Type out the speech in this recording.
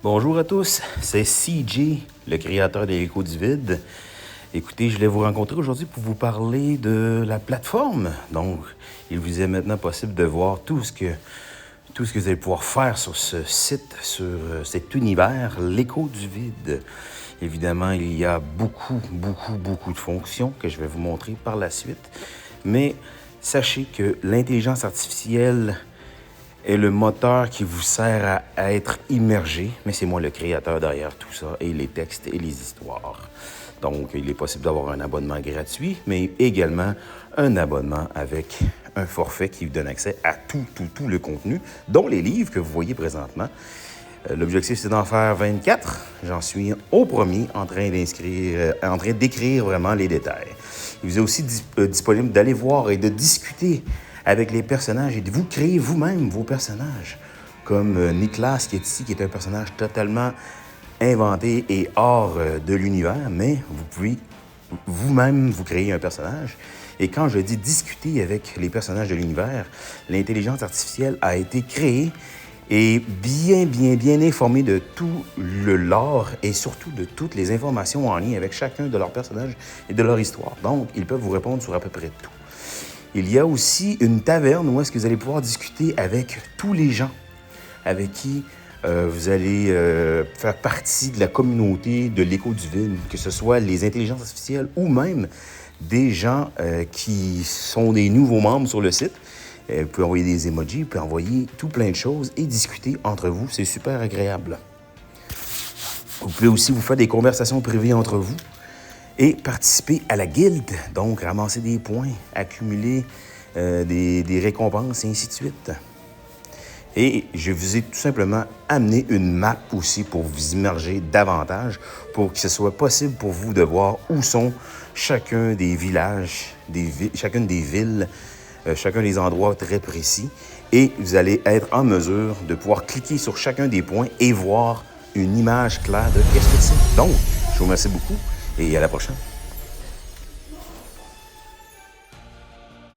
Bonjour à tous, c'est CJ, le créateur de l'Écho du Vide. Écoutez, je voulais vous rencontrer aujourd'hui pour vous parler de la plateforme. Donc, il vous est maintenant possible de voir tout ce que vous allez pouvoir faire sur ce site, sur cet univers, l'Écho du Vide. Évidemment, il y a beaucoup de fonctions que je vais vous montrer par la suite. Mais sachez que l'intelligence artificielle est le moteur qui vous sert à être immergé, mais c'est moi le créateur derrière tout ça, et les textes et les histoires. Donc, il est possible d'avoir un abonnement gratuit, mais également un abonnement avec un forfait qui vous donne accès à tout le contenu, dont les livres que vous voyez présentement. L'objectif, c'est d'en faire 24. J'en suis au premier en train d'écrire vraiment les détails. Il vous est aussi disponible d'aller voir et de discuter avec les personnages et de vous créer vous-même vos personnages. Comme Nicolas qui est ici, qui est un personnage totalement inventé et hors de l'univers, mais vous pouvez vous-même vous créer un personnage. Et quand je dis discuter avec les personnages de l'univers, l'intelligence artificielle a été créée et bien informée de tout le lore et surtout de toutes les informations en lien avec chacun de leurs personnages et de leur histoire. Donc, ils peuvent vous répondre sur à peu près tout. Il y a aussi une taverne où est-ce que vous allez pouvoir discuter avec tous les gens avec qui vous allez faire partie de la communauté de l'Écho du Vide, que ce soit les intelligences artificielles ou même des gens qui sont des nouveaux membres sur le site. Vous pouvez envoyer des emojis, vous pouvez envoyer tout plein de choses et discuter entre vous. C'est super agréable. Vous pouvez aussi vous faire des conversations privées entre vous et participer à la guilde, donc ramasser des points, accumuler des récompenses et ainsi de suite. Et je vous ai tout simplement amené une map aussi pour vous immerger davantage, pour que ce soit possible pour vous de voir où sont chacun des villages, chacune des villes, chacun des endroits très précis. Et vous allez être en mesure de pouvoir cliquer sur chacun des points et voir une image claire de qu'est-ce que c'est. Donc, je vous remercie beaucoup et à la prochaine.